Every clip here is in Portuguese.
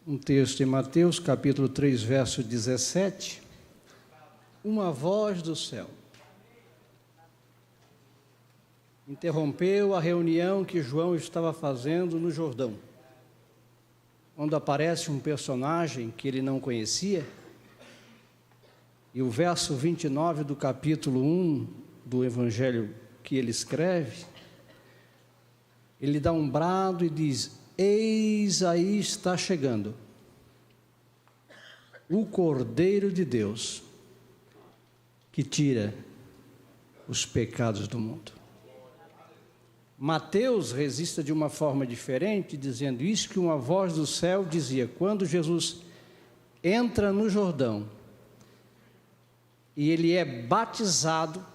Um texto em Mateus, capítulo 3, verso 17. Uma voz do céu interrompeu a reunião que João estava fazendo no Jordão, onde aparece um personagem que ele não conhecia, e o verso 29 do capítulo 1 do evangelho que ele escreve, ele dá um brado e diz: eis aí está chegando o Cordeiro de Deus, que tira os pecados do mundo. Mateus registra de uma forma diferente, dizendo isso, que uma voz do céu dizia: quando Jesus entra no Jordão e ele é batizado,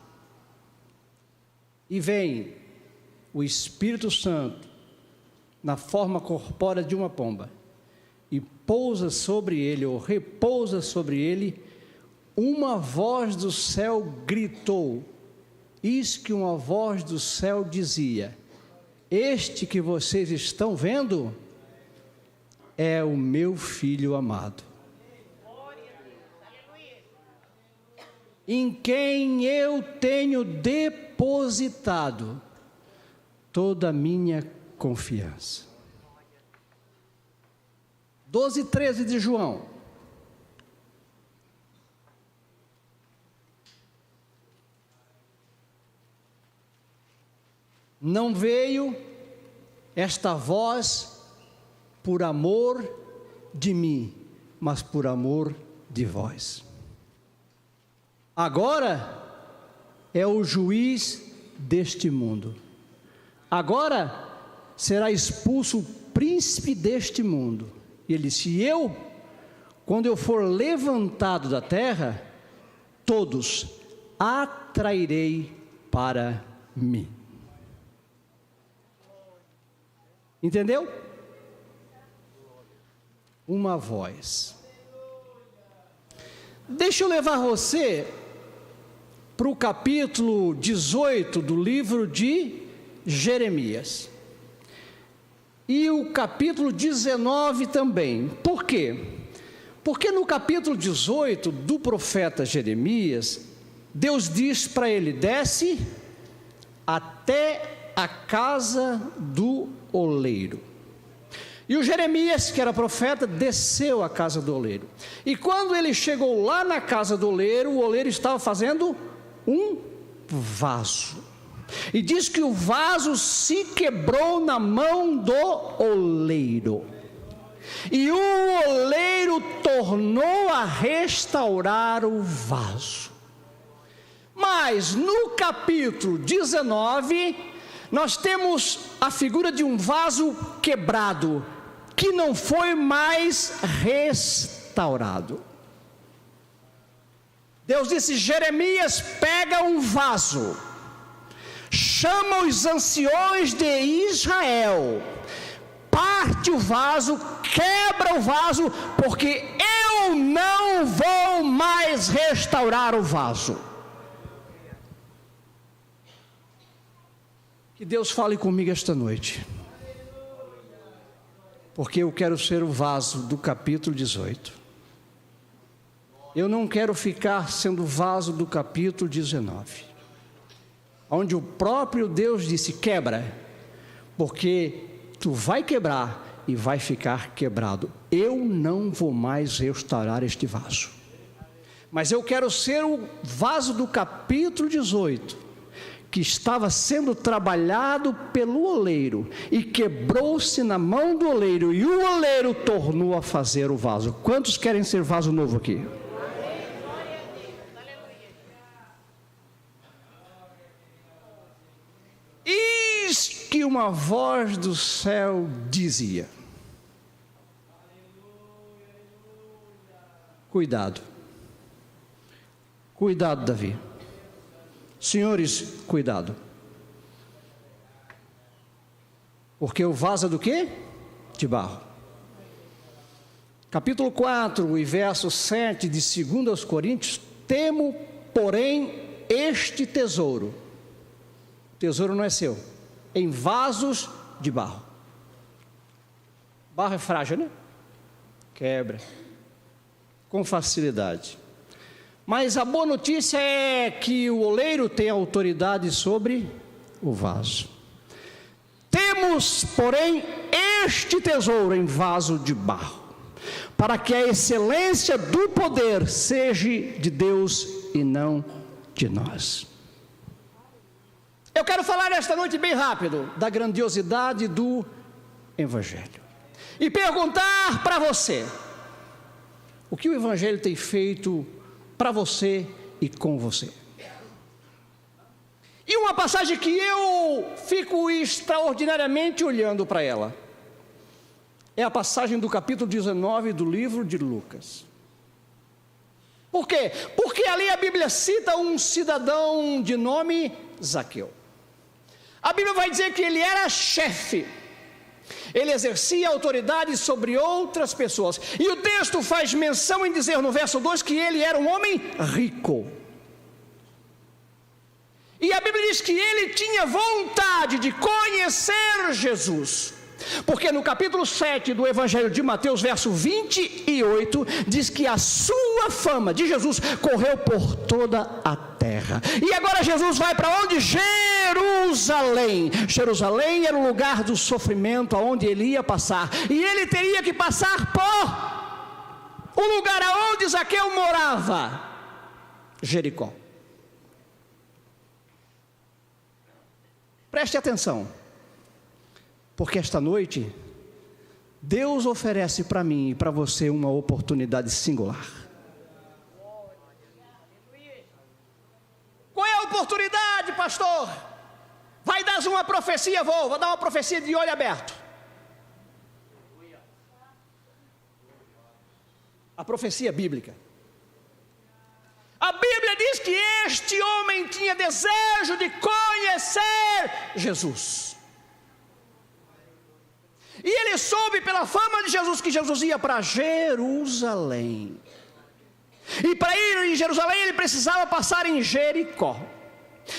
e vem o Espírito Santo na forma corpórea de uma pomba e pousa sobre ele, ou repousa sobre ele, uma voz do céu gritou. Isso que uma voz do céu dizia: este que vocês estão vendo é o meu Filho amado, em quem eu tenho depositado toda a minha confiança. 12:13 de João. Não veio esta voz por amor de mim, mas por amor de vós. Agora é o juiz deste mundo. Agora será expulso o príncipe deste mundo. E ele disse: quando eu for levantado da terra, todos atrairei para mim. Entendeu? Uma voz. Deixa eu levar você para o capítulo 18 do livro de Jeremias. E o capítulo 19 também. Por quê? Porque no capítulo 18 do profeta Jeremias, Deus diz para ele: desce até a casa do oleiro. E o Jeremias, que era profeta, desceu à casa do oleiro. E quando ele chegou lá na casa do oleiro, o oleiro estava fazendo um vaso. E diz que o vaso se quebrou na mão do oleiro. E o oleiro tornou a restaurar o vaso. Mas no capítulo 19, nós temos a figura de um vaso quebrado, que não foi mais restaurado. Deus disse: Jeremias, pega um vaso, chama os anciões de Israel, parte o vaso, quebra o vaso, porque eu não vou mais restaurar o vaso. Que Deus fale comigo esta noite, porque eu quero ser o vaso do capítulo 18. Eu não quero ficar sendo o vaso do capítulo 19, onde o próprio Deus disse: quebra, porque tu vai quebrar e vai ficar quebrado. Eu não vou mais restaurar este vaso, mas eu quero ser o vaso do capítulo 18, que estava sendo trabalhado pelo oleiro, e quebrou-se na mão do oleiro, e o oleiro tornou a fazer o vaso. Quantos querem ser vaso novo aqui? Eis que uma voz do céu dizia: cuidado, cuidado, Davi. Senhores, cuidado, porque o vaso é do quê? De barro. Capítulo 4 e verso 7 de 2 aos Coríntios: temo, porém, este tesouro. O tesouro não é seu, em vasos de barro. Barro é frágil, né? quebra com facilidade. Mas a boa notícia é que o oleiro tem autoridade sobre o vaso. Temos, porém, este tesouro em vaso de barro, para que a excelência do poder seja de Deus e não de nós. Eu quero falar esta noite bem rápido da grandiosidade do Evangelho e perguntar para você: o que o Evangelho tem feito para você e com você? E uma passagem que eu fico extraordinariamente olhando para ela é a passagem do capítulo 19 do livro de Lucas. Por quê? Porque ali a Bíblia cita um cidadão de nome Zaqueu. A Bíblia vai dizer que ele era chefe, ele exercia autoridade sobre outras pessoas, e o texto faz menção em dizer no verso 2 que ele era um homem rico. E a Bíblia diz que ele tinha vontade de conhecer Jesus, porque no capítulo 7 do Evangelho de Mateus, verso 28, diz que a sua fama de Jesus correu por toda a terra. E agora Jesus vai para onde? Jerusalém. Jerusalém era o lugar do sofrimento, aonde ele ia passar, e ele teria que passar por o lugar aonde Zaqueu morava, Jericó. Preste atenção, porque esta noite Deus oferece para mim e para você uma oportunidade singular. Qual é a oportunidade, pastor? Vai dar uma profecia? Vou dar uma profecia de olho aberto. A profecia bíblica. A Bíblia diz que este homem tinha desejo de conhecer Jesus. E ele soube pela fama de Jesus que Jesus ia para Jerusalém. E para ir em Jerusalém ele precisava passar em Jericó.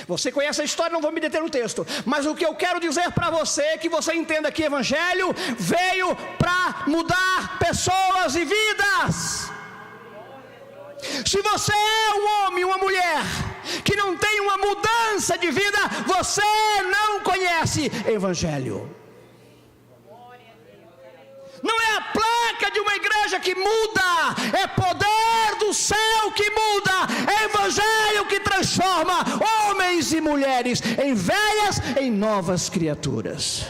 Você conhece a história, não vou me deter no texto, mas o que eu quero dizer para você é que você entenda que o Evangelho veio para mudar pessoas e vidas. Se você é um homem, uma mulher que não tem uma mudança de vida, você não conhece Evangelho. Não é a placa de uma igreja que muda, é poder do céu que muda, é Evangelho que transforma homens e mulheres em velhas, em novas criaturas.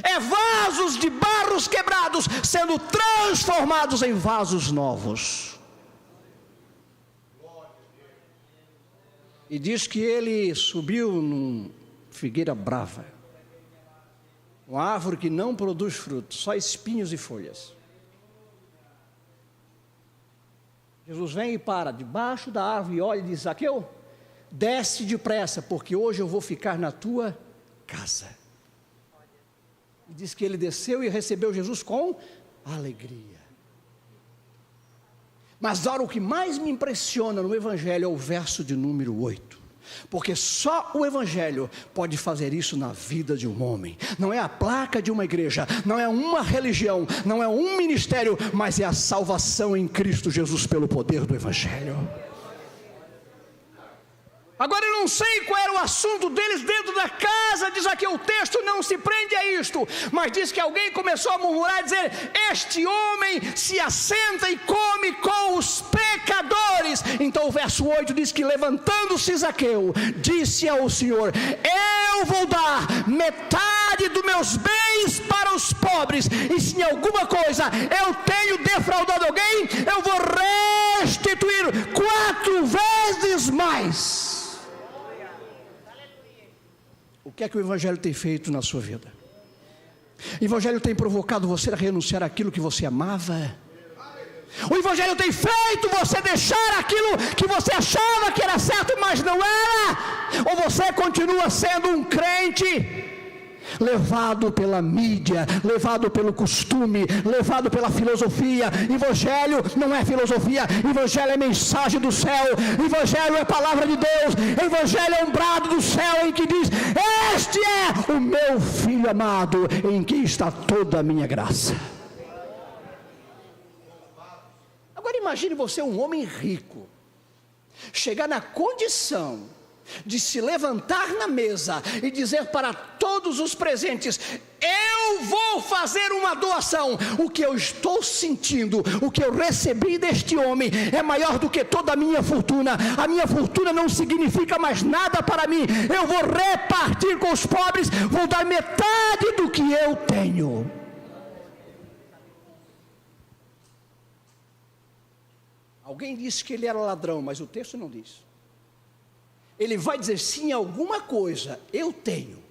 É vasos de barros quebrados sendo transformados em vasos novos. E diz que ele subiu numa figueira brava, uma árvore que não produz frutos, só espinhos e folhas. Jesus vem e para debaixo da árvore e olha e diz: Zaqueu, desce depressa, porque hoje eu vou ficar na tua casa. E diz que ele desceu e recebeu Jesus com alegria. Mas agora o que mais me impressiona no Evangelho é o verso de número 8. Porque só o Evangelho pode fazer isso na vida de um homem. Não é a placa de uma igreja, não é uma religião, não é um ministério, mas é a salvação em Cristo Jesus pelo poder do Evangelho. Agora eu não sei qual era o assunto deles dentro da casa de Zaqueu. O texto não se prende a isto, mas diz que alguém começou a murmurar e dizer: este homem se assenta e come com os pecadores. Então o verso 8 diz que levantando-se Zaqueu, disse ao Senhor: eu vou dar metade dos meus bens para os pobres, e se em alguma coisa eu tenho defraudado alguém, eu vou restituir 4 vezes mais. O que é que o Evangelho tem feito na sua vida? O Evangelho tem provocado você a renunciar àquilo que você amava. O Evangelho tem feito você deixar aquilo que você achava que era certo, mas não era. Ou você continua sendo um crente levado pela mídia, levado pelo costume, levado pela filosofia. Evangelho não é filosofia, Evangelho é mensagem do céu, Evangelho é palavra de Deus, Evangelho é um brado do céu em que diz: este é o meu Filho amado, em quem está toda a minha graça. imagine você, um homem rico, chegar na condição de se levantar na mesa e dizer para todos os presentes: eu vou fazer uma doação, o que eu estou sentindo, o que eu recebi deste homem é maior do que toda a minha fortuna não significa mais nada para mim, eu vou repartir com os pobres, vou dar metade do que eu tenho. Alguém disse que ele era ladrão, mas o texto não diz. Ele vai dizer: sim, alguma coisa eu tenho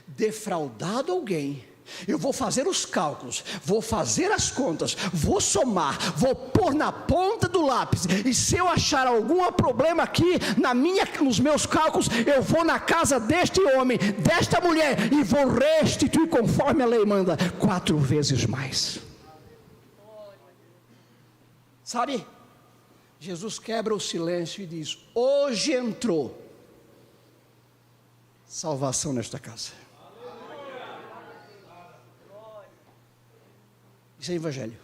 defraudado alguém, eu vou fazer os cálculos, vou fazer as contas, vou somar, vou pôr na ponta do lápis, e se eu achar algum problema aqui nos meus cálculos, eu vou na casa deste homem, desta mulher, e vou restituir conforme a lei manda, 4 vezes mais. Sabe, Jesus quebra o silêncio e diz: hoje entrou salvação nesta casa. Isso é evangelho.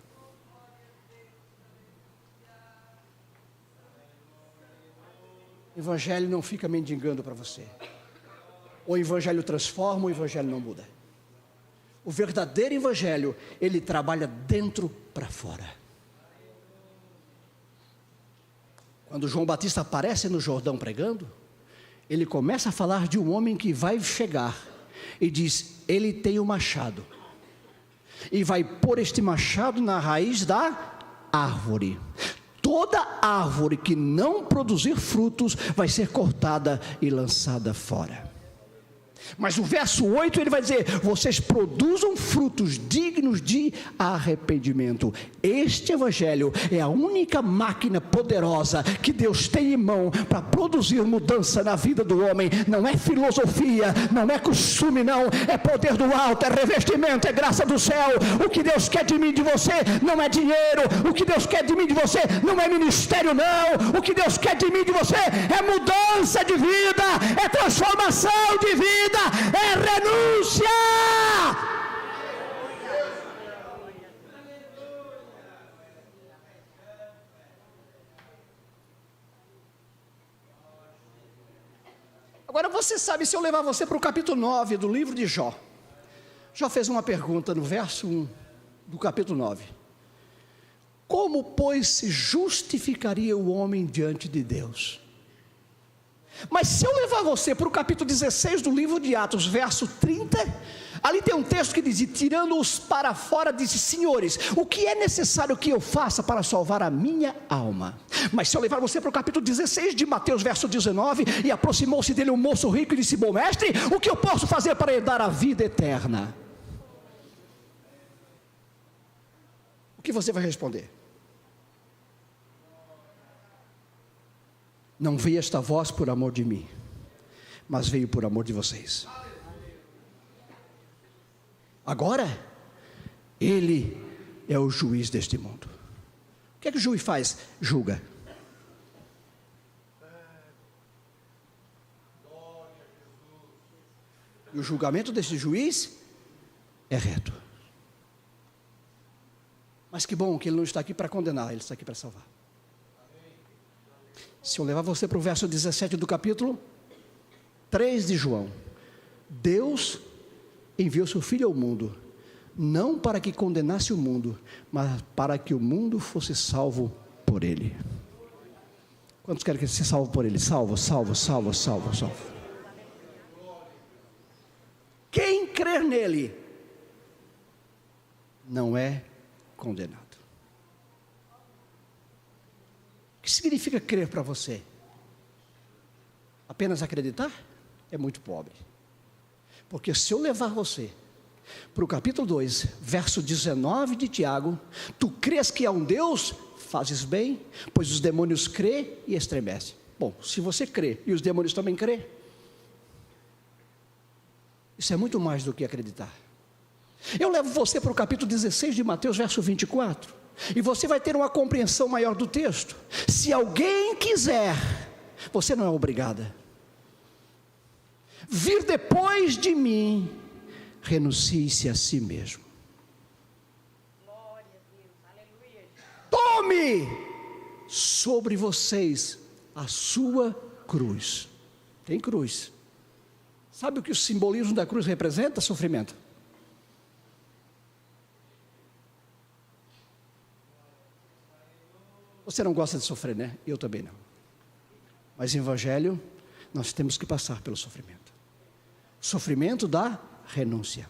Evangelho não fica mendigando para você. O evangelho transforma, o evangelho não muda. O verdadeiro evangelho, ele trabalha dentro para fora. Quando João Batista aparece no Jordão pregando, ele começa a falar de um homem que vai chegar e diz: ele tem um machado e vai pôr este machado na raiz da árvore. Toda árvore que não produzir frutos vai ser cortada e lançada fora. Mas o verso 8 ele vai dizer: vocês produzam frutos dignos de arrependimento. Este evangelho é a única máquina poderosa que Deus tem em mão para produzir mudança na vida do homem. Não é filosofia, não é costume, não, é poder do alto, é revestimento, é graça do céu. O que Deus quer de mim e de você não é dinheiro, o que Deus quer de mim e de você não é ministério, não. O que Deus quer de mim e de você é mudança de vida, é transformação de vida, é renúncia. Agora você sabe, se eu levar você para o capítulo 9 do livro de Jó. Jó fez uma pergunta no verso 1 do capítulo 9: como, pois, se justificaria o homem diante de Deus? Mas se eu levar você para o capítulo 16 do livro de Atos, verso 30, ali tem um texto que diz: e tirando-os para fora, disse: senhores, o que é necessário que eu faça para salvar a minha alma? Mas se eu levar você para o capítulo 16 de Mateus, verso 19, e aproximou-se dele um moço rico e disse: bom mestre, o que eu posso fazer para herdar a vida eterna? O que você vai responder? Não veio esta voz por amor de mim, mas veio por amor de vocês. Agora, ele é o juiz deste mundo. O que é que o juiz faz? Julga. E o julgamento desse juiz é reto. Mas que bom que ele não está aqui para condenar, ele está aqui para salvar. Se eu levar você para o verso 17 do capítulo 3 de João: Deus enviou seu Filho ao mundo, não para que condenasse o mundo, mas para que o mundo fosse salvo por ele. Quantos querem que seja salvo por ele? Salvo. Quem crer nele não é condenado. O que significa crer para você? Apenas acreditar? É muito pobre. Porque se eu levar você para o capítulo 2, verso 19 de Tiago: tu crês que há um Deus? Fazes bem, pois os demônios crêem e estremecem. Bom, se você crê e os demônios também crêem, isso é muito mais do que acreditar. Eu levo você para o capítulo 16 de Mateus, verso 24, e você vai ter uma compreensão maior do texto. Se alguém quiser, você não é obrigada, vir depois de mim, renuncie-se a si mesmo. Glória a Deus, aleluia. Tome sobre vocês a sua cruz. Tem cruz. Sabe o que o simbolismo da cruz representa? Sofrimento. Você não gosta de sofrer, né? Eu também não. Mas em Evangelho, nós temos que passar pelo sofrimento. Sofrimento da renúncia.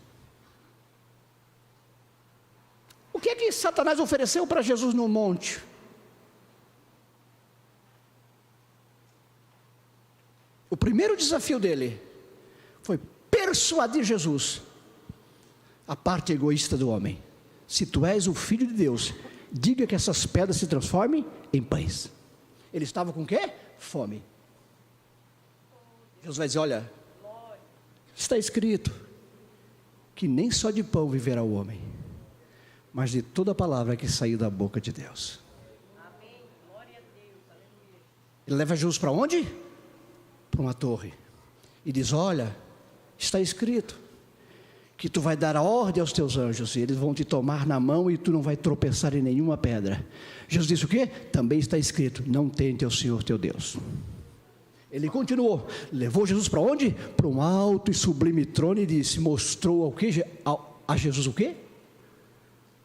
O que é que Satanás ofereceu para Jesus no monte? O primeiro desafio dele foi persuadir Jesus a parte egoísta do homem. Se tu és o Filho de Deus, diga que essas pedras se transformem em pães. Ele estava com o quê? Fome. Jesus vai dizer, olha, está escrito que nem só de pão viverá o homem, mas de toda palavra que sair da boca de Deus. Amém. Glória a Deus. Aleluia. Ele leva Jesus para onde? Para uma torre. E diz, olha, está escrito que tu vai dar a ordem aos teus anjos, e eles vão te tomar na mão, e tu não vai tropeçar em nenhuma pedra. Jesus disse o quê? Também está escrito, não tente ao Senhor teu Deus. Ele continuou, levou Jesus para onde? Para um alto e sublime trono, e disse, mostrou ao quê? A Jesus o quê?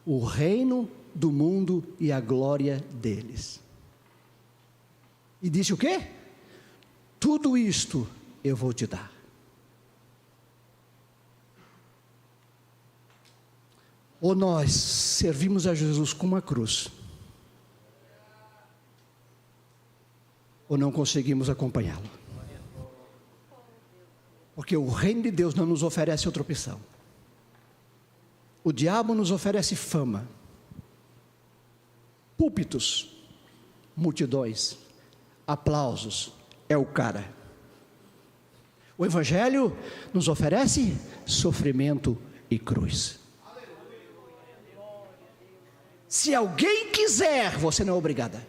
O reino do mundo e a glória deles. E disse o quê? Tudo isto eu vou te dar. Ou nós servimos a Jesus com uma cruz, ou não conseguimos acompanhá-lo. Porque o reino de Deus não nos oferece outra opção. O diabo nos oferece fama, púlpitos, multidões, aplausos, é o cara. O Evangelho nos oferece sofrimento e cruz. Se alguém quiser, você não é obrigada,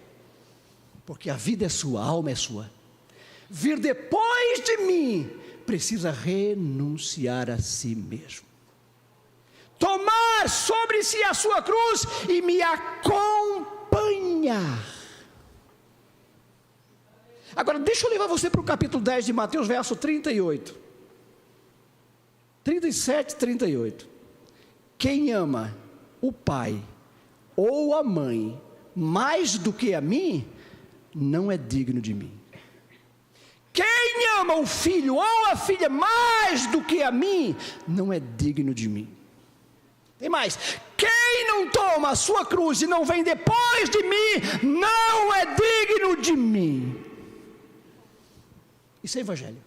porque a vida é sua, a alma é sua. Vir depois de mim, precisa renunciar a si mesmo, tomar sobre si a sua cruz e me acompanhar. Agora deixa eu levar você para o capítulo 10 de Mateus, verso 38, 37, 38. Quem ama o pai ou a mãe mais do que a mim, não é digno de mim. Quem ama o filho ou a filha mais do que a mim, não é digno de mim. Tem mais, quem não toma a sua cruz e não vem depois de mim, não é digno de mim. Isso é Evangelho.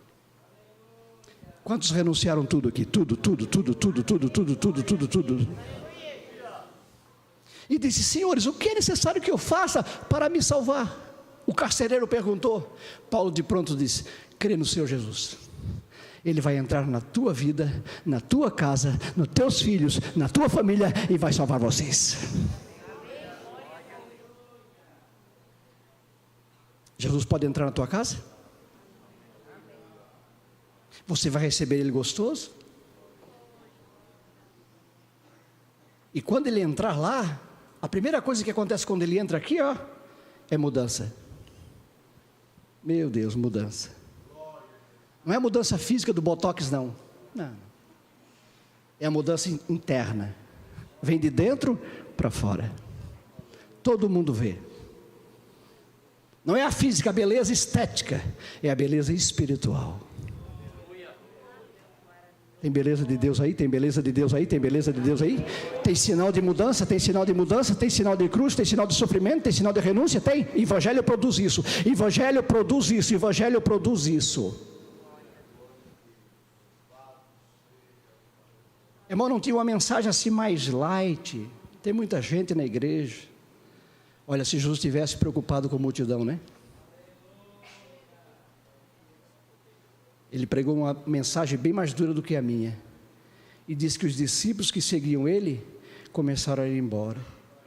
Quantos renunciaram tudo aqui? Tudo. E disse, senhores, o que é necessário que eu faça para me salvar? O carcereiro perguntou. Paulo de pronto disse, crê no Senhor Jesus. Ele vai entrar na tua vida, na tua casa, nos teus filhos, na tua família, e vai salvar vocês. Jesus pode entrar na tua casa? Você vai receber ele gostoso? E quando ele entrar lá, a primeira coisa que acontece quando ele entra aqui, ó, é mudança. Meu Deus, mudança. Não é mudança física do botox, não. Não. É a mudança interna. Vem de dentro para fora. Todo mundo vê. Não é a física, a beleza estética. É a beleza espiritual. Tem beleza de Deus aí? Tem beleza de Deus aí? Tem beleza de Deus aí? Tem sinal de mudança? Tem sinal de mudança? Tem sinal de cruz? Tem sinal de sofrimento? Tem sinal de renúncia? Tem? Evangelho produz isso. Evangelho produz isso. Evangelho produz isso. Irmão, não tinha uma mensagem assim mais light? Tem muita gente na igreja. Olha, se Jesus estivesse preocupado com a multidão, né? Ele pregou uma mensagem bem mais dura do que a minha. E disse que os discípulos que seguiam ele começaram a ir embora.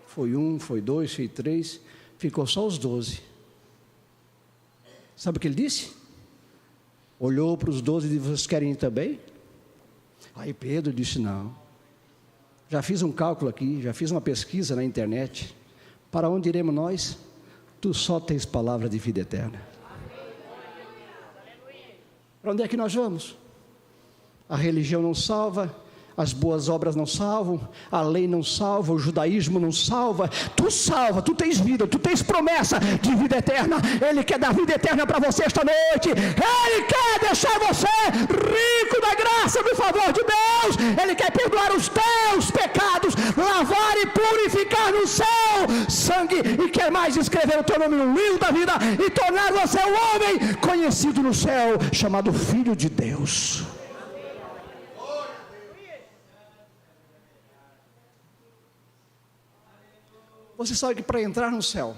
Foi 1, foi 2, foi 3, ficou só os 12. Sabe o que ele disse? Olhou para os 12 e disse, vocês querem ir também? Aí Pedro disse, não. Já fiz um cálculo aqui, já fiz uma pesquisa na internet. Para onde iremos nós? tu só tens palavra de vida eterna. Para onde é que nós vamos? A religião não salva, as boas obras não salvam, a lei não salva, o judaísmo não salva. Tu salva, tu tens vida, tu tens promessa de vida eterna. Ele quer dar vida eterna para você esta noite. Ele quer deixar você rico da graça, do favor de Deus. Ele quer perdoar os teus pecados, lavar e purificar no seu sangue, e quer mais escrever o teu nome no livro da vida e tornar você um homem conhecido no céu, chamado Filho de Deus. Você sabe que para entrar no céu,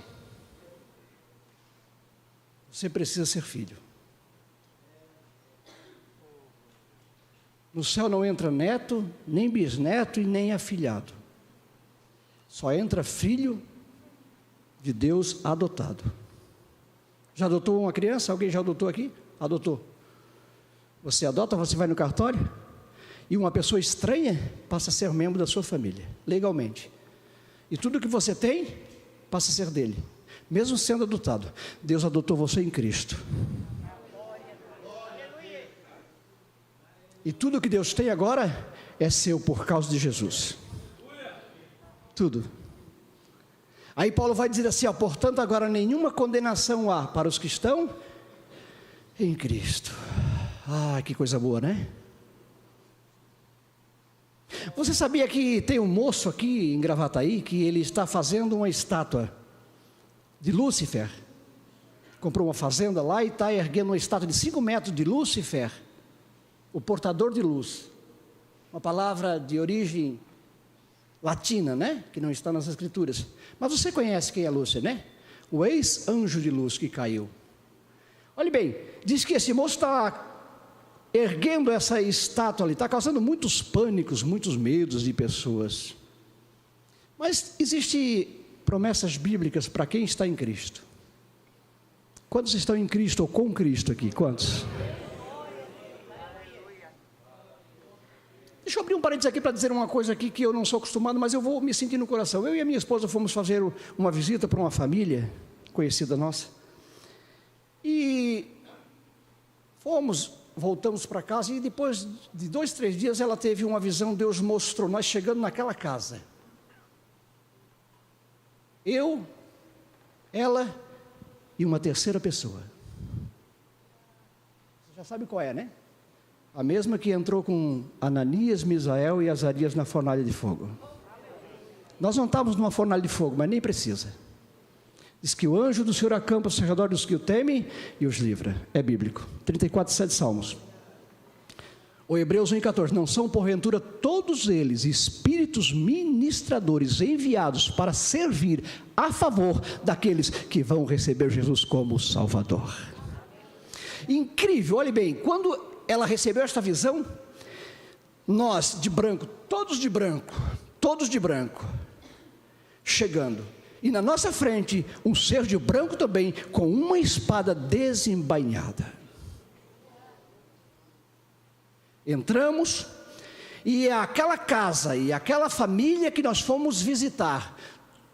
você precisa ser filho. No céu não entra neto, nem bisneto e nem afilhado. Só entra filho de Deus adotado. Já adotou uma criança? Alguém já adotou aqui? Adotou. Você adota, você vai no cartório, e uma pessoa estranha passa a ser membro da sua família, legalmente. E tudo que você tem, passa a ser dele, mesmo sendo adotado. Deus adotou você em Cristo. E tudo que Deus tem agora, é seu por causa de Jesus. Tudo. Aí Paulo vai dizer assim, portanto agora nenhuma condenação há para os que estão em Cristo. Que coisa boa, né? Você sabia que tem um moço aqui em Gravataí, que ele está fazendo uma estátua de Lúcifer? Comprou uma fazenda lá e está erguendo uma estátua de 5 metros de Lúcifer, o portador de luz. Uma palavra de origem latina, né? Que não está nas escrituras. Mas você conhece quem é Lúcifer, né? O ex-anjo de luz que caiu. Olhe bem, diz que esse moço está erguendo essa estátua ali, está causando muitos pânicos, muitos medos de pessoas. Mas existem promessas bíblicas para quem está em Cristo. Quantos estão em Cristo ou com Cristo aqui? Quantos? Deixa eu abrir um parênteses aqui para dizer uma coisa aqui que eu não sou acostumado, mas eu vou me sentir no coração. Eu e a minha esposa fomos fazer uma visita para uma família conhecida nossa. E voltamos para casa, e depois de 2, 3 dias ela teve uma visão. Deus mostrou, nós chegando naquela casa, eu, ela e uma terceira pessoa. Você já sabe qual é, né? A mesma que entrou com Ananias, Misael e Azarias na fornalha de fogo. Nós não estávamos numa fornalha de fogo, mas nem precisa. Diz que o anjo do Senhor acampa-se ao redor dos que o temem e os livra. É bíblico. 34:7 Salmos. O Hebreus 1:14. Não são porventura todos eles espíritos ministradores enviados para servir a favor daqueles que vão receber Jesus como Salvador. Incrível, olhe bem, quando ela recebeu esta visão, nós de branco, todos de branco, chegando. E na nossa frente, um ser de branco também, com uma espada desembainhada. Entramos, e aquela casa, e aquela família que nós fomos visitar,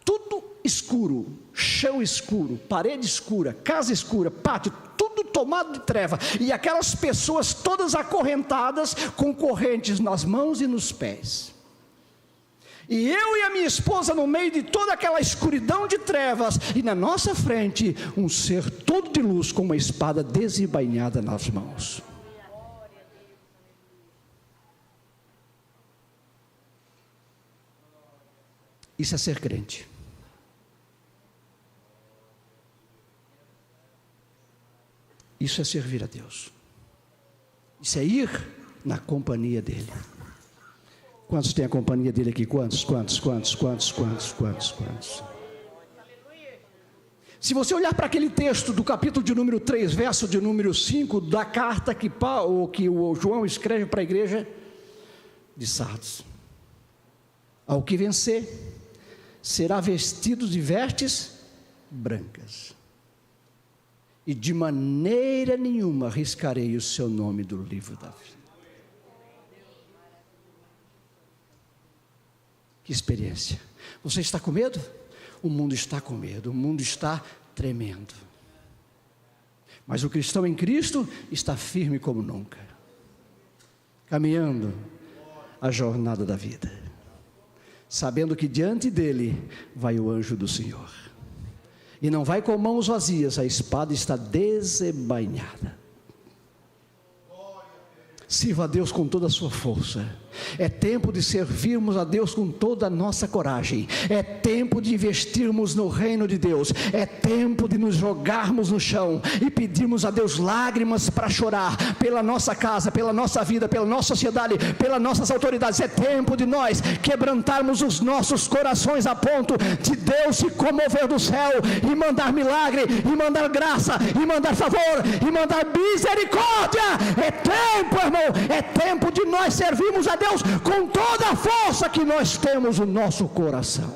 tudo escuro, chão escuro, parede escura, casa escura, pátio, tudo tomado de treva. E aquelas pessoas todas acorrentadas, com correntes nas mãos e nos pés. E eu e a minha esposa no meio de toda aquela escuridão de trevas, e na nossa frente um ser todo de luz com uma espada desembainhada nas mãos. Isso é ser crente. Isso é servir a Deus. Isso é ir na companhia dEle. Quantos tem a companhia dele aqui? Quantos? Se você olhar para aquele texto do capítulo de número 3, verso de número 5, da carta que o João escreve para a igreja de Sardes. Ao que vencer, será vestido de vestes brancas, e de maneira nenhuma riscarei o seu nome do livro da vida. Que experiência. Você está com medo? O mundo está com medo. O mundo está tremendo. Mas o cristão em Cristo está firme como nunca, caminhando a jornada da vida, sabendo que diante dele vai o anjo do Senhor, e não vai com mãos vazias, a espada está desembainhada. Sirva a Deus com toda a sua força. É tempo de servirmos a Deus com toda a nossa coragem. É tempo de investirmos no reino de Deus. É tempo de nos jogarmos no chão e pedirmos a Deus lágrimas para chorar pela nossa casa, pela nossa vida, pela nossa sociedade, pelas nossas autoridades. É tempo de nós quebrantarmos os nossos corações a ponto de Deus se comover do céu e mandar milagre, e mandar graça, e mandar favor, e mandar misericórdia. É tempo, irmão, é tempo de nós servirmos a Deus com toda a força que nós temos no nosso coração.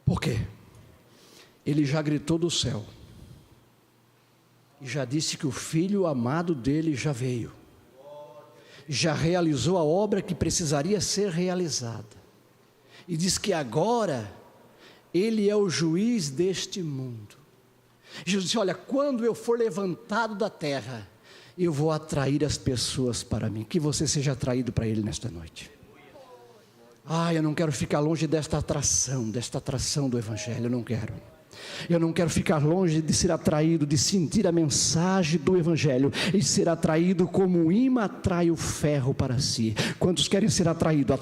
Por quê? Ele já gritou do céu e já disse que o filho amado dele já veio, já realizou a obra que precisaria ser realizada, e diz que agora ele é o juiz deste mundo. Jesus disse: olha, quando eu for levantado da terra, eu vou atrair as pessoas para mim. Que você seja atraído para Ele nesta noite. Eu não quero ficar longe desta atração do Evangelho. Eu não quero ficar longe de ser atraído, de sentir a mensagem do Evangelho e ser atraído como um imã atrai o ferro para si. Quantos querem ser atraídos?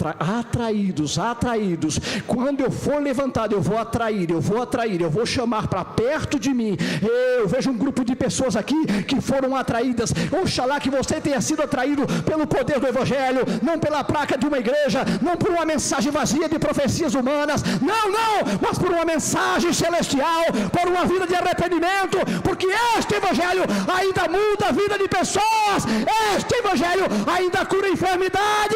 Atraídos. Quando eu for levantado, eu vou atrair, eu vou chamar para perto de mim. Eu vejo um grupo de pessoas aqui que foram atraídas. Oxalá que você tenha sido atraído pelo poder do Evangelho, não pela placa de uma igreja, não por uma mensagem vazia de profecias humanas, mas por uma mensagem celestial, por uma vida de arrependimento, porque este Evangelho ainda muda a vida de pessoas, este Evangelho ainda cura a enfermidade,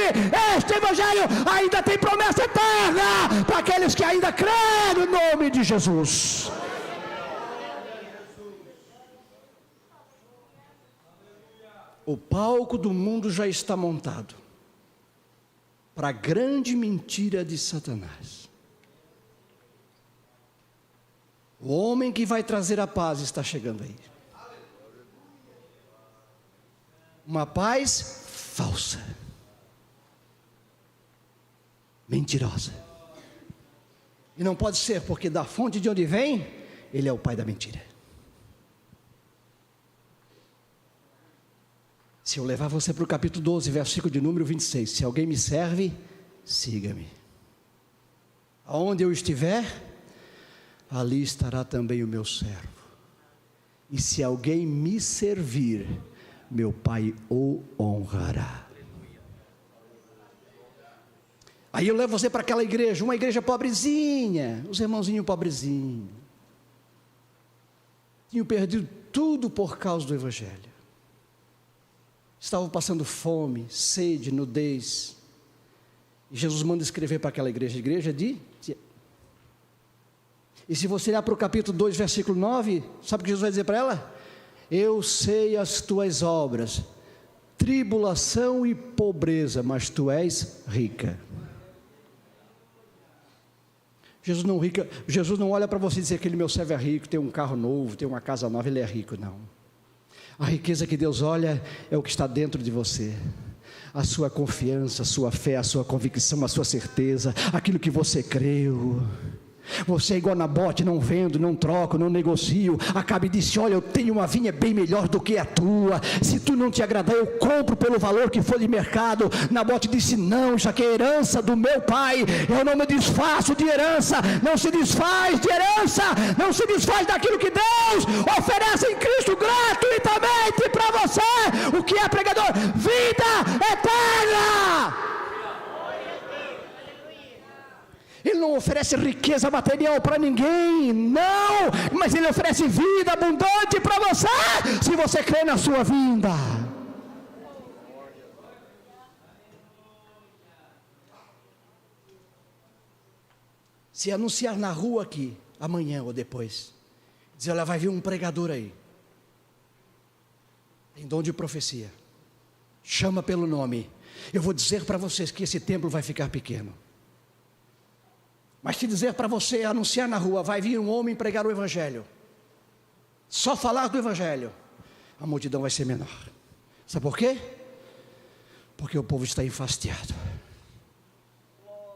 este Evangelho ainda tem promessa eterna para aqueles que ainda creem no nome de Jesus. O palco do mundo já está montado para a grande mentira de Satanás. O homem que vai trazer a paz está chegando aí. Uma paz falsa, mentirosa. E não pode ser, porque da fonte de onde vem, ele é o pai da mentira. Se eu levar você para o capítulo 12, versículo de número 26, se alguém me serve, siga-me. Aonde eu estiver, ali estará também o meu servo. E se alguém me servir, meu Pai o honrará. Aí eu levo você para aquela igreja, uma igreja pobrezinha, os irmãozinhos pobrezinhos, tinham perdido tudo por causa do Evangelho, estavam passando fome, sede, nudez, e Jesus manda escrever para aquela igreja e se você olhar para o capítulo 2, versículo 9, sabe o que Jesus vai dizer para ela? Eu sei as tuas obras, tribulação e pobreza, mas tu és rica. Jesus não olha para você e diz: aquele meu servo é rico, tem um carro novo, tem uma casa nova, ele é rico. Não. A riqueza que Deus olha é o que está dentro de você. A sua confiança, a sua fé, a sua convicção, a sua certeza, aquilo que você creu. Você é igual Nabote, não vendo, não troco, não negocio. Acabe e disse: olha, eu tenho uma vinha bem melhor do que a tua, se tu não te agradar, eu compro pelo valor que for de mercado. Nabote disse: não, isso aqui é herança do meu pai, eu não me desfaço de herança. Não se desfaz de herança, não se desfaz daquilo que Deus oferece em Cristo gratuitamente para você. O que é, pregador? Vida eterna. Ele não oferece riqueza material para ninguém, não, mas Ele oferece vida abundante para você, se você crê na sua vinda. Se anunciar na rua aqui, amanhã ou depois, dizer: olha, vai vir um pregador aí, tem dom de profecia, chama pelo nome, Eu vou dizer para vocês que esse templo vai ficar pequeno. Mas se dizer para você, anunciar na rua, vai vir um homem pregar o Evangelho, só falar do Evangelho, a multidão vai ser menor. Sabe por quê? Porque o povo está enfastiado.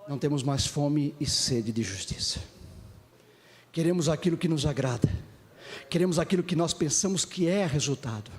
Não temos mais fome e sede de justiça. Queremos aquilo que nos agrada. Queremos aquilo que nós pensamos que é resultado,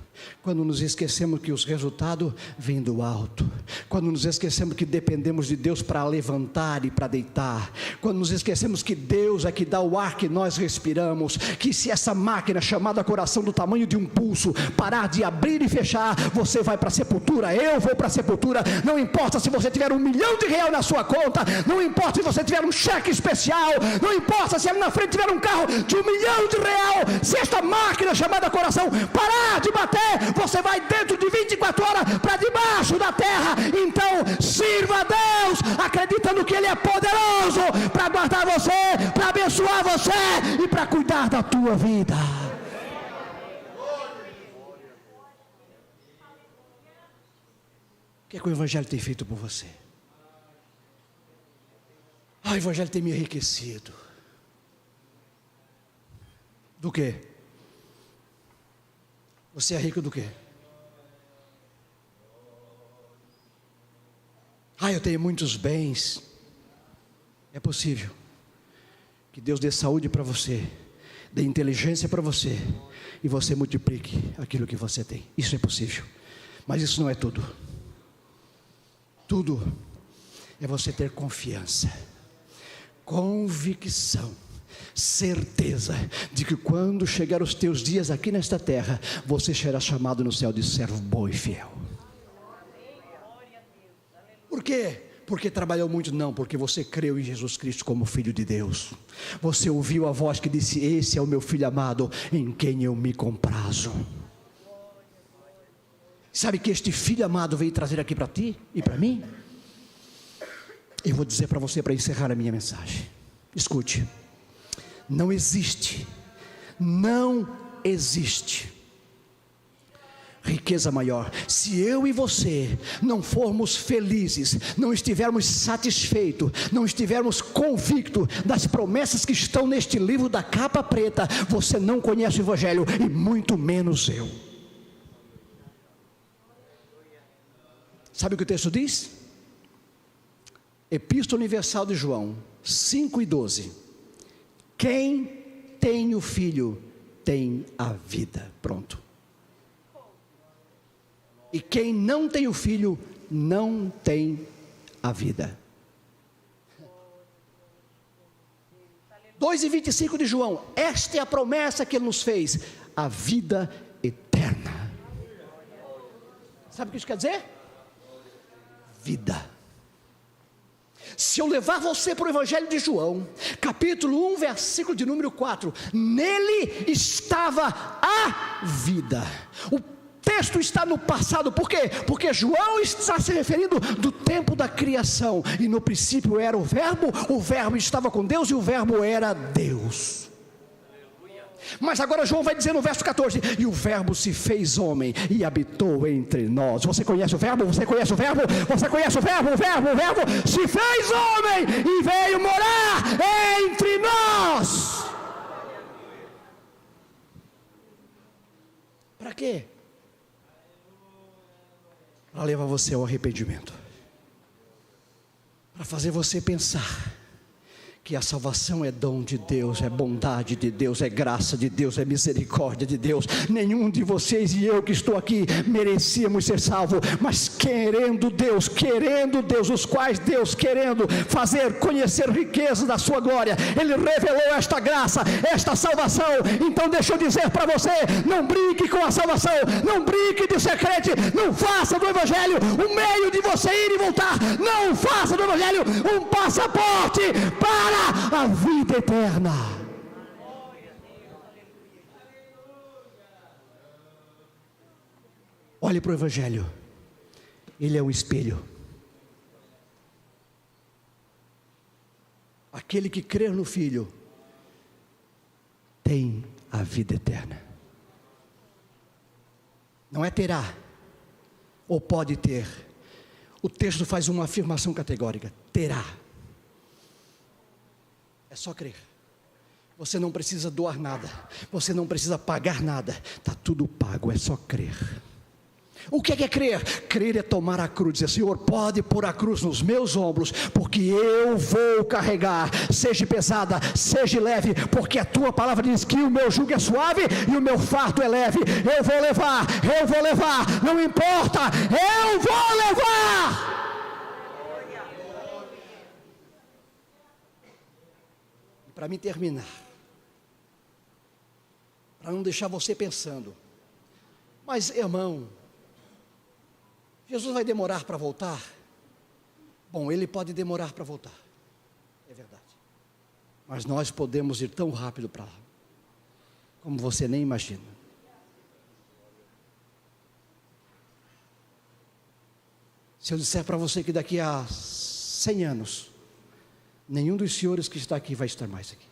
quando nos esquecemos que os resultados vêm do alto, quando nos esquecemos que dependemos de Deus para levantar e para deitar, quando nos esquecemos que Deus é que dá o ar que nós respiramos, que se essa máquina chamada coração do tamanho de um pulso parar de abrir e fechar, você vai para a sepultura, eu vou para a sepultura. Não importa se você tiver R$1 milhão na sua conta, não importa se você tiver um cheque especial, não importa se ali na frente tiver um carro de R$1 milhão, se esta máquina chamada coração parar de bater, você vai dentro de 24 horas para debaixo da terra. Então sirva a Deus, acreditando que Ele é poderoso para guardar você, para abençoar você e para cuidar da tua vida. O que é que o Evangelho tem feito por você? O Evangelho tem me enriquecido. Do quê? Você é rico do quê? Eu tenho muitos bens. É possível que Deus dê saúde para você, dê inteligência para você, e você multiplique aquilo que você tem. Isso é possível, mas isso não é tudo. Tudo é você ter confiança, convicção, certeza de que quando chegar os teus dias aqui nesta terra, você será chamado no céu de servo bom e fiel. Por quê? Porque trabalhou muito? Não, porque você creu em Jesus Cristo como Filho de Deus. Você ouviu a voz que disse: esse é o meu Filho amado, em quem eu me comprazo. Sabe que este Filho amado veio trazer aqui para ti e para mim? Eu vou dizer para você, para encerrar a minha mensagem, escute. Não existe riqueza maior. Se eu e você não formos felizes, não estivermos satisfeitos, não estivermos convictos das promessas que estão neste livro da capa preta, você não conhece o Evangelho, e muito menos eu. Sabe o que o texto diz? Epístola Universal de João 5:12. Quem tem o Filho tem a vida. Pronto. E quem não tem o Filho não tem a vida. 2:25 de João. Esta é a promessa que Ele nos fez: a vida eterna. Sabe o que isso quer dizer? Vida. Se eu levar você para o Evangelho de João, capítulo 1, versículo de número 4, nele estava a vida. O texto está no passado, por quê? Porque João está se referindo do tempo da criação, e no princípio era o verbo estava com Deus, e o verbo era Deus. Mas agora João vai dizer no verso 14: e o verbo se fez homem e habitou entre nós. Você conhece o verbo? Você conhece o verbo? Você conhece o verbo? O verbo se fez homem e veio morar entre nós. Para quê? Para levar você ao arrependimento, para fazer você pensar que a salvação é dom de Deus, é bondade de Deus, é graça de Deus, é misericórdia de Deus. Nenhum de vocês e eu que estou aqui merecíamos ser salvos, mas querendo Deus, os quais Deus querendo fazer conhecer riqueza da sua glória, Ele revelou esta graça, esta salvação. Então deixa eu dizer para você: não brinque com a salvação, não brinque de ser crente, não faça do Evangelho um meio de você ir e voltar, não faça do Evangelho um passaporte para a vida eterna. Olhe para o Evangelho, ele é um espelho. Aquele que crer no Filho tem a vida eterna. Não é terá, ou pode ter, o texto faz uma afirmação categórica: terá. É só crer. Você não precisa doar nada, você não precisa pagar nada, está tudo pago, é só crer. O que é crer? Crer é tomar a cruz, dizer: Senhor, pode pôr a cruz nos meus ombros, porque eu vou carregar, seja pesada, seja leve, porque a tua palavra diz que o meu jugo é suave e o meu fardo é leve. Eu vou levar, não importa, eu vou levar. E para mim terminar, para não deixar você pensando: mas irmão, Jesus vai demorar para voltar? Bom, Ele pode demorar para voltar, é verdade, mas nós podemos ir tão rápido para lá, como você nem imagina. Se eu disser para você que daqui a 100 anos, nenhum dos senhores que está aqui vai estar mais aqui,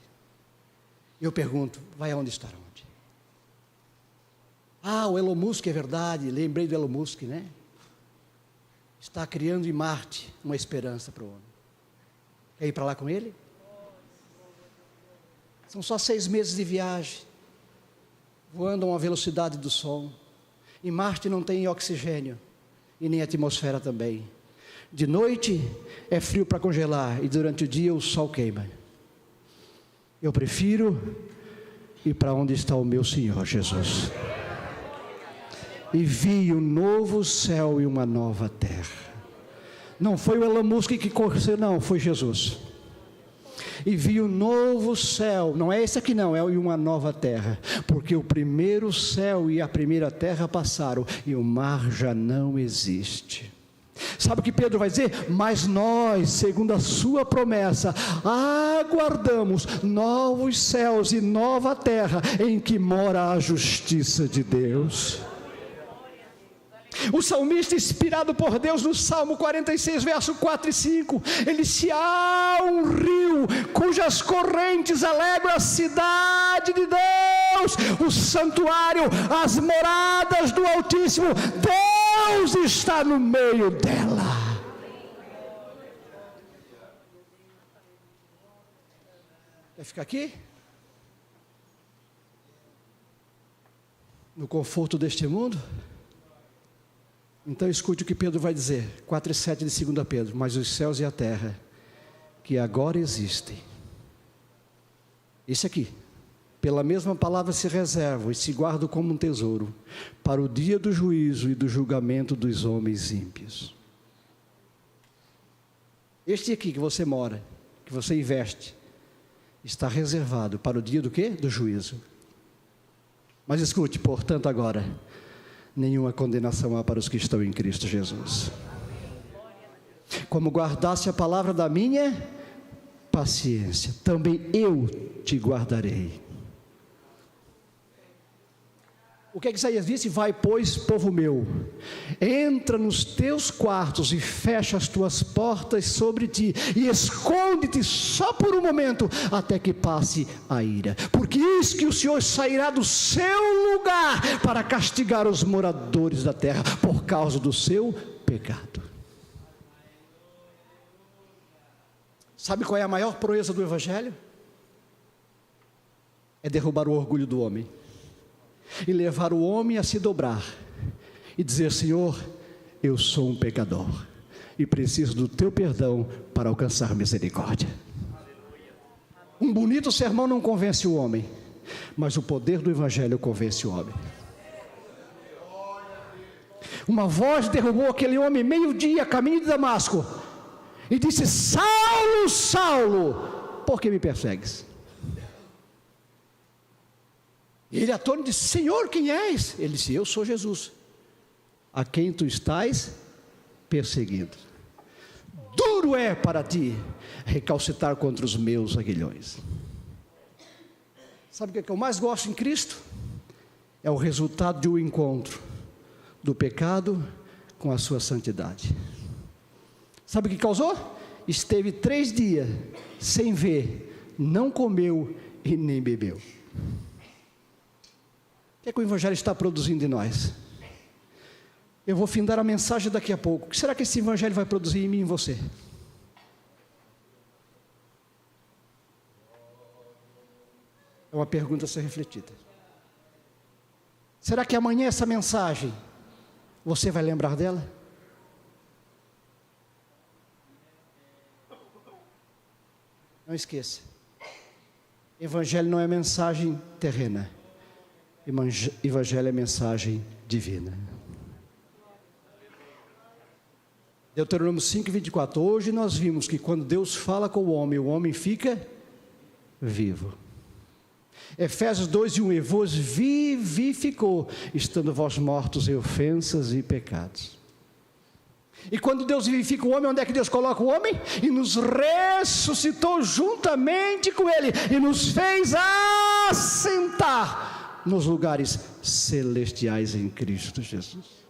eu pergunto: vai aonde estar onde? O Elon Musk, é verdade, lembrei do Elon Musk, né? Está criando em Marte uma esperança para o homem. Quer ir para lá com ele? São só 6 meses de viagem, voando a uma velocidade do som. Em Marte não tem oxigênio e nem atmosfera também. De noite é frio para congelar e durante o dia o sol queima. Eu prefiro ir para onde está o meu Senhor Jesus. E vi um novo céu e uma nova terra. Não foi o Elon Musk que correu, não, foi Jesus. E vi um novo céu, não é esse aqui não, é uma nova terra, porque o primeiro céu e a primeira terra passaram e o mar já não existe. Sabe o que Pedro vai dizer? Mas nós, segundo a sua promessa, aguardamos novos céus e nova terra em que mora a justiça de Deus. O salmista, inspirado por Deus, no Salmo 46, verso 4 e 5, ele disse: há um rio cujas correntes alegram a cidade de Deus, o santuário, as moradas do Altíssimo. Deus está no meio dela. Quer ficar aqui? No conforto deste mundo? Então escute o que Pedro vai dizer, 4 e 7 de 2 Pedro: mas os céus e a terra, que agora existem, esse aqui, pela mesma palavra se reservam e se guardam como um tesouro, para o dia do juízo e do julgamento dos homens ímpios. Este aqui que você mora, que você investe, está reservado para o dia do quê? Do juízo. Mas escute, portanto agora, nenhuma condenação há para os que estão em Cristo Jesus. Como guardaste a palavra da minha paciência, também eu te guardarei. O que é que Isaías disse? Vai, pois, povo meu, entra nos teus quartos e fecha as tuas portas sobre ti, e esconde-te só por um momento, até que passe a ira, porque eis que o Senhor sairá do seu lugar para castigar os moradores da terra, por causa do seu pecado. Sabe qual é a maior proeza do Evangelho? É derrubar o orgulho do homem e levar o homem a se dobrar e dizer: Senhor, eu sou um pecador e preciso do teu perdão para alcançar misericórdia. Um bonito sermão não convence o homem, mas o poder do Evangelho convence o homem. Uma voz derrubou aquele homem meio-dia, caminho de Damasco, e disse: Saulo, Saulo, por que me persegues? Ele atônito disse: Senhor, quem és? Ele disse: eu sou Jesus, a quem tu estás perseguindo. Duro é para ti recalcitar contra os meus aguilhões. Sabe o que eu mais gosto em Cristo? É o resultado de um encontro do pecado com a sua santidade. Sabe o que causou? Esteve 3 dias sem ver, não comeu e nem bebeu. O que é que o Evangelho está produzindo em nós? Eu vou findar a mensagem daqui a pouco. O que será que esse evangelho vai produzir em mim e em você? É uma pergunta a ser refletida. Será que amanhã essa mensagem, você vai lembrar dela? Não esqueça, evangelho não é mensagem terrena, evangelho é mensagem divina. Deuteronômio 5:24, hoje nós vimos que quando Deus fala com o homem fica vivo. Efésios 2:1, e vos vivificou, estando vós mortos em ofensas e pecados. E quando Deus vivifica o homem, onde é que Deus coloca o homem? E nos ressuscitou juntamente com ele, e nos fez assentar nos lugares celestiais em Cristo Jesus.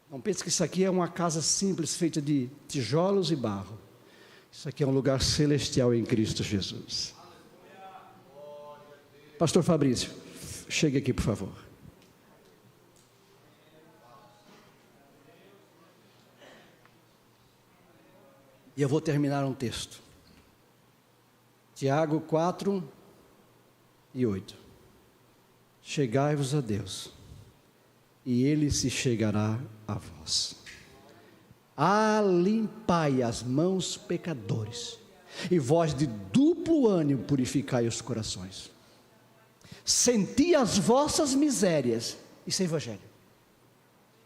Não pense que isso aqui é uma casa simples, feita de tijolos e barro. Isso aqui é um lugar celestial em Cristo Jesus. Pastor Fabrício, chegue aqui, por favor. E eu vou terminar um texto. Tiago 4:8. Chegai-vos a Deus, e Ele se chegará a vós. Alimpai as mãos, pecadores, e vós de duplo ânimo purificai os corações. Senti as vossas misérias. Isso é evangelho.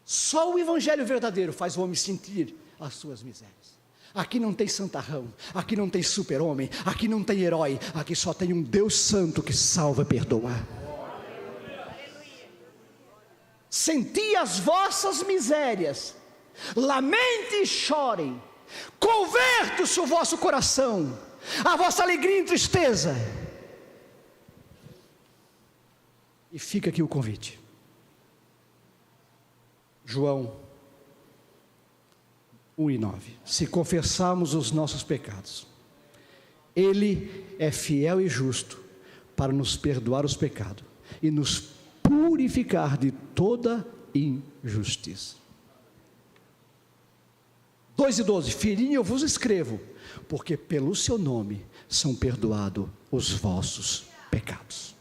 Só o evangelho verdadeiro faz o homem sentir as suas misérias. Aqui não tem santarrão, aqui não tem super-homem, aqui não tem herói, aqui só tem um Deus santo que salva e perdoa. Senti as vossas misérias, lamente e chorem, converta-se o vosso coração, a vossa alegria em tristeza. E fica aqui o convite. João 1:9. Se confessarmos os nossos pecados, Ele é fiel e justo para nos perdoar os pecados e nos purificar de toda injustiça. 2:12. Filhinho, eu vos escrevo, porque pelo seu nome são perdoados os vossos pecados.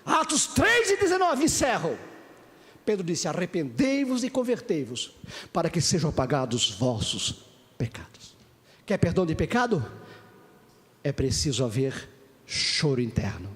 Atos 3:19 encerram. Pedro disse: arrependei-vos e convertei-vos, para que sejam apagados os vossos pecados. Quer perdão de pecado? É preciso haver choro interno.